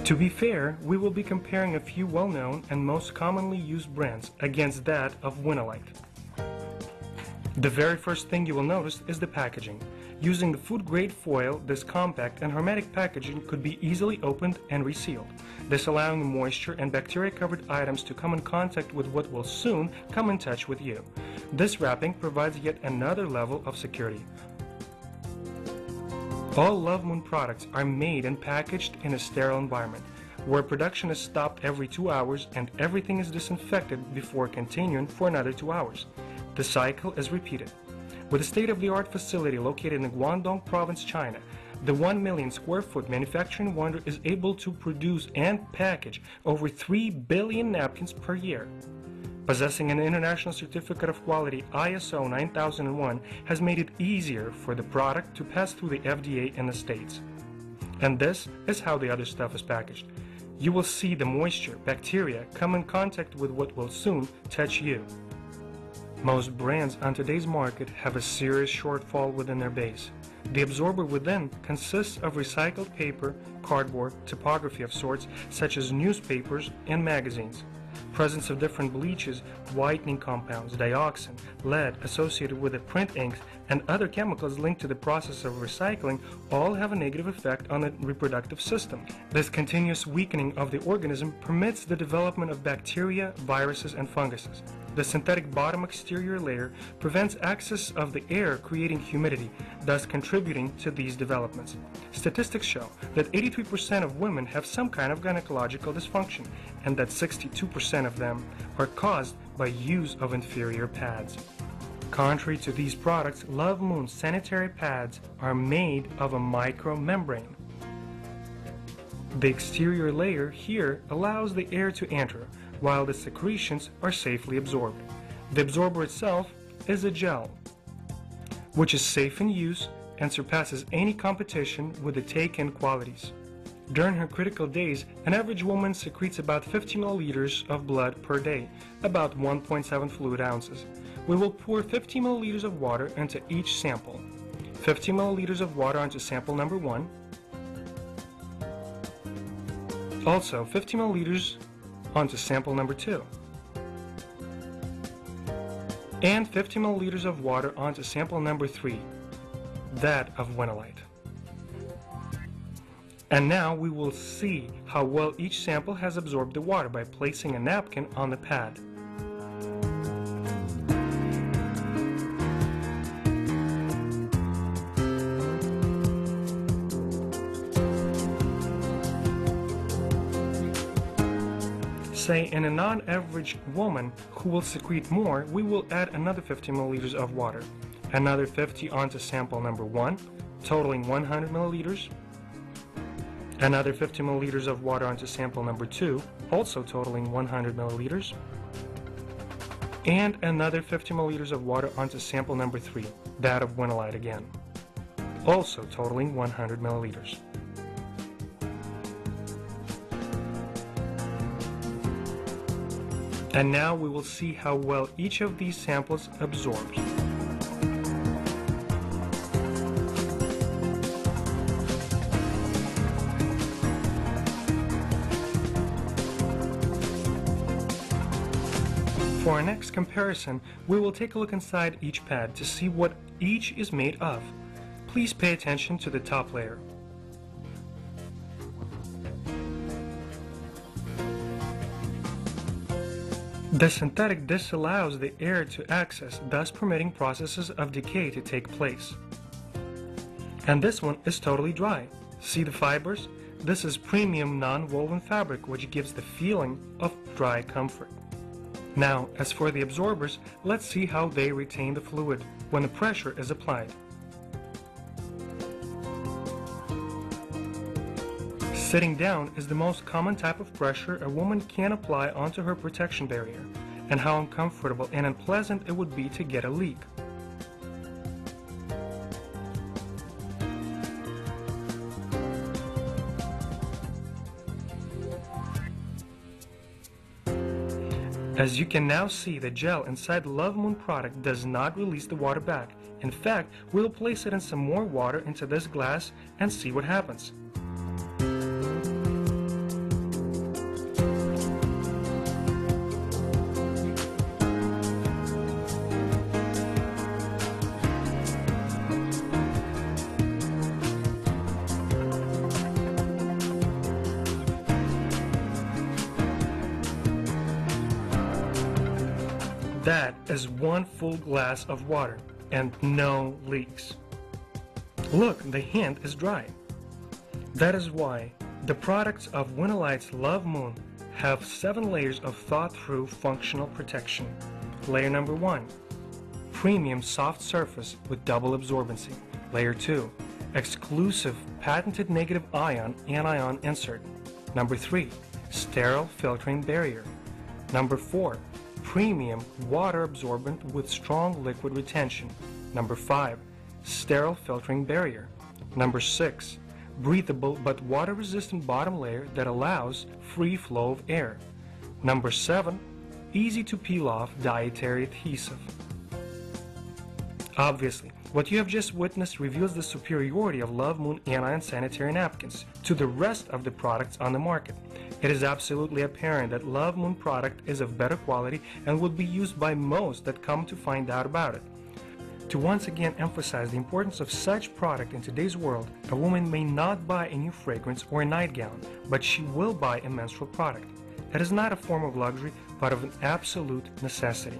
To be fair, we will be comparing a few well-known and most commonly used brands against that of Winalite. The very first thing you will notice is the packaging. Using the food-grade foil, this compact and hermetic packaging could be easily opened and resealed, this allowing moisture and bacteria-covered items to come in contact with what will soon come in touch with you. This wrapping provides yet another level of security. All Love Moon products are made and packaged in a sterile environment, where production is stopped every 2 hours and everything is disinfected before continuing for another 2 hours. The cycle is repeated. With a state-of-the-art facility located in Guangdong Province, China, the 1 million square foot manufacturing wonder is able to produce and package over 3 billion napkins per year. Possessing an international certificate of quality ISO 9001 has made it easier for the product to pass through the FDA in the States. And this is how the other stuff is packaged. You will see the moisture, bacteria come in contact with what will soon touch you. Most brands on today's market have a serious shortfall within their base. The absorber within consists of recycled paper, cardboard, typography of sorts such as newspapers and magazines. Presence of different bleaches, whitening compounds, dioxin, lead associated with the print inks, and other chemicals linked to the process of recycling all have a negative effect on the reproductive system. This continuous weakening of the organism permits the development of bacteria, viruses, and funguses. The synthetic bottom exterior layer prevents access of the air, creating humidity, thus contributing to these developments. Statistics show that 83% of women have some kind of gynecological dysfunction, and that 62% of them are caused by use of inferior pads. Contrary to these products, Love Moon sanitary pads are made of a micromembrane. The exterior layer here allows the air to enter, while the secretions are safely absorbed. The absorber itself is a gel, which is safe in use and surpasses any competition with the take-in qualities. During her critical days, an average woman secretes about 50 milliliters of blood per day, about 1.7 fluid ounces. We will pour 50 milliliters of water into each sample. 50 milliliters of water onto sample number 1. Also 50 milliliters onto sample number 2. And 50 milliliters of water onto sample number 3, that of Winalite. And now we will see how well each sample has absorbed the water by placing a napkin on the pad. Say in a non-average woman who will secrete more, we will add another 50 milliliters of water, another 50 onto sample number 1, totaling 100 milliliters, another 50 milliliters of water onto sample number 2, also totaling 100 milliliters, and another 50 milliliters of water onto sample number 3, that of Winalite again, also totaling 100 milliliters. And now we will see how well each of these samples absorbs. For our next comparison, we will take a look inside each pad to see what each is made of. Please pay attention to the top layer. The synthetic disallows the air to access, thus permitting processes of decay to take place. And this one is totally dry. See the fibers? This is premium non-woven fabric, which gives the feeling of dry comfort. Now, as for the absorbers, let's see how they retain the fluid when the pressure is applied. Sitting down is the most common type of pressure a woman can apply onto her protection barrier, and how uncomfortable and unpleasant it would be to get a leak. As you can now see, the gel inside the Love Moon product does not release the water back. In fact, we'll place it in some more water into this glass and see what happens. That is 1 full glass of water and no leaks. Look, the hand is dry. That is why the products of Winolites Love Moon have 7 layers of thought-through functional protection. Layer number 1, premium soft surface with double absorbency. Layer 2, exclusive patented negative ion anion insert. Number 3, sterile filtering barrier. Number 4, premium water absorbent with strong liquid retention. Number 5, sterile filtering barrier. Number 6, breathable but water-resistant bottom layer that allows free flow of air. Number 7, easy to peel off dietary adhesive. Obviously, what you have just witnessed reveals the superiority of Love Moon Anion sanitary napkins to the rest of the products on the market. It is absolutely apparent that Love Moon product is of better quality and will be used by most that come to find out about it. To once again emphasize the importance of such product in today's world, a woman may not buy a new fragrance or a nightgown, but she will buy a menstrual product. It is not a form of luxury, but of an absolute necessity.